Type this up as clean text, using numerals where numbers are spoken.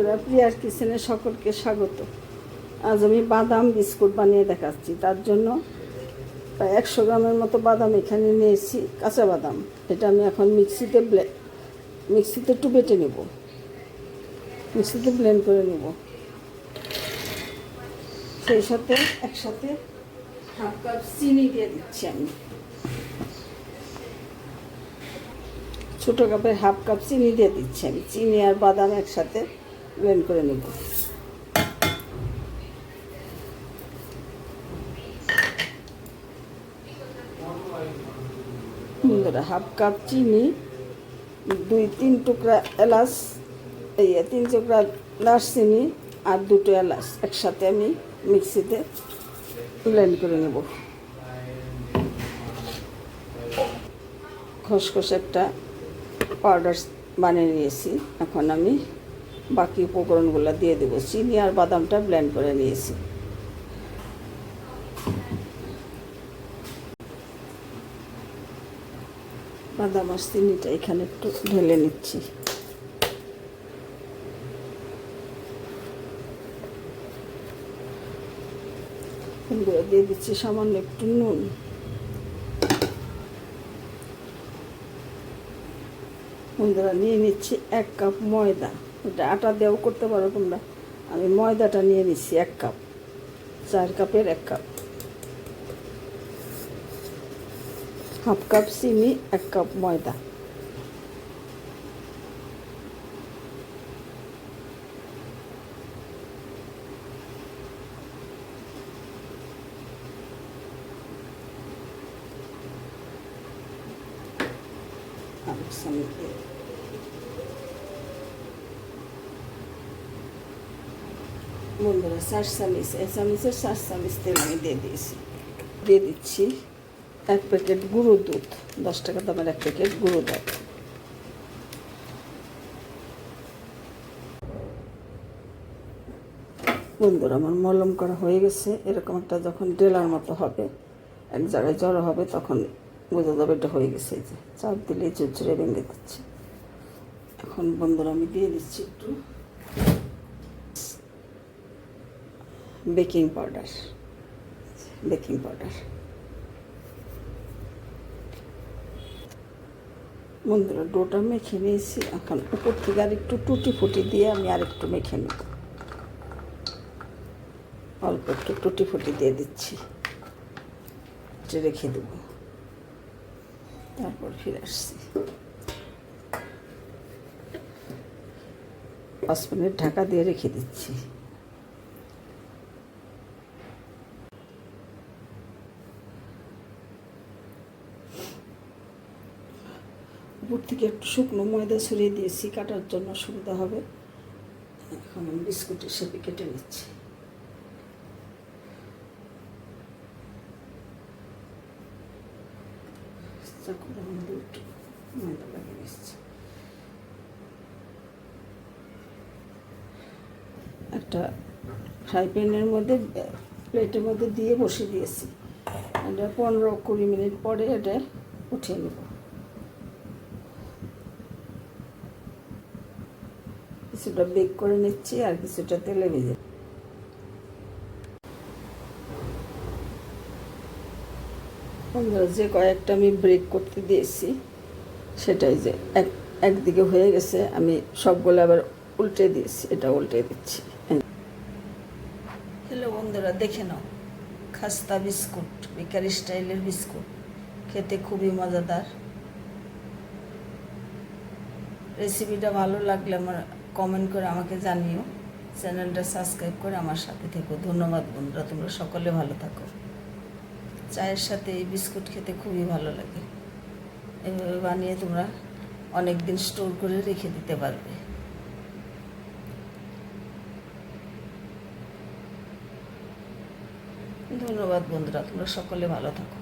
বন্ধুরা, প্রিয়ার কিচেনে সকলকে স্বাগত। আজ আমি বাদাম বিস্কুট বানিয়ে দেখাচ্ছি। তার জন্য প্রায় 100 গ্রামের মতো বাদাম এখানে নিয়েছি, কাঁচা বাদাম। এটা আমি এখন মিক্সিতে একটু বেটে নেব, মিক্সিতে ব্লেন্ড করে নেব। সেই সাথে একসাথে হাফ কাপ চিনি দিয়ে দিচ্ছি আমি। ছোটো কাপের হাফ কাপ চিনি দিয়ে দিচ্ছি আমি। চিনি আর বাদাম একসাথে ব্লেন্ড করে নেব। বন্ধুরা, হাফ কাপ চিনি, 2-3 টুকরা এলাচ, 3 টুকরা দারচিনি আর 2টো এলাচ একসাথে আমি মিক্সিতে ব্লেন্ড করে নেব। খসখসে একটা পাউডার বানিয়ে নিয়েছি। এখন আমি বাকি উপকরণগুলো দিয়ে দেবো। চিনি আর বাদামটা ব্লেন্ড করে নিয়েছি। বাদাম আর চিনিটা এখানে একটু ঢেলে নিচ্ছি। দিয়ে দিচ্ছি সামান্য একটু নুন। বন্ধুরা, নিয়ে নিচ্ছি 1 কাপ ময়দা। এটা আটা দিয়েও করতে পারো তোমরা। আমি ময়দাটা নিয়ে নিচ্ছি 1 কাপ। 4 কাপের 1 কাপ। হাফ কাপ চিনি, 1 কাপ ময়দা। বন্ধুরা, 4 চামচ, এই চামচের 4 চামচ তেল আমি দিয়ে দিচ্ছি 1 প্যাকেট গুঁড়ো দুধ। 10 টাকা দামের 1 প্যাকেট গুঁড়ো দুধ। বন্ধুরা, আমার মলম করা হয়ে গেছে। এরকম একটা যখন ডেলার মতো হবে, এক জায়গায় জড়ো হবে, তখন বোঝা যাবে এটা হয়ে গেছে। এই যে চাপ দিলেই ঝুরঝুরে ভেঙে দিচ্ছে। এখন বন্ধুরা, আমি দিয়ে দিচ্ছি একটু বেকিং পাউডার। বন্ধুরা, ডোটা মেখে নিয়েছি। এখন উপর থেকে আর একটু টুটি ফুটি দিয়ে আমি আর একটু মেখে নেব। অল্প একটু টুটি ফুটি দিয়ে দিচ্ছি, রেখে দেব। তারপর ফিরে আসছি। 5 মিনিট ঢাকা দিয়ে রেখে দিচ্ছি। উপর থেকে একটু শুকনো ময়দা ছড়িয়ে দিয়েছি, কাটার জন্য সুবিধা হবে। এখন আমি বিস্কুটের শেপে কেটে নিচ্ছি। চাকুর মধ্যে একটু ময়দা লাগিয়ে নিচ্ছি। একটা ফ্রাই প্যানের মধ্যে, প্লেটের মধ্যে দিয়ে বসিয়ে দিয়েছি। এটা 15-20 মিনিট পরে এটা উঠিয়ে নেব। কিছুটা বেক করে নিচ্ছি আর কিছুটা তেলে ভেজে। যে কয়েকটা আমি ব্রেক করতে দিয়েছি, সেটাই যে একদিকে হয়ে গেছে, আমি সবগুলো আবার উল্টে দিয়েছি। এটা উল্টে দিচ্ছি। হ্যালো বন্ধুরা, দেখে নাও, খাস্তা বিস্কুট, বেকারি স্টাইলের বিস্কুট। খেতে খুবই মজাদার। রেসিপিটা ভালো লাগলে আমার কমেন্ট করে আমাকে জানিও। চ্যানেলটা সাবস্ক্রাইব করে আমার সাথে থেকো। ধন্যবাদ বন্ধুরা, তোমরা সকলে ভালো থাকো। চায়ের সাথে এই বিস্কুট খেতে খুবই ভালো লাগে। এভাবে বানিয়ে তোমরা অনেক দিন স্টোর করে রেখে দিতে পারবে। ধন্যবাদ বন্ধুরা, তোমরা সকলে ভালো থাকো।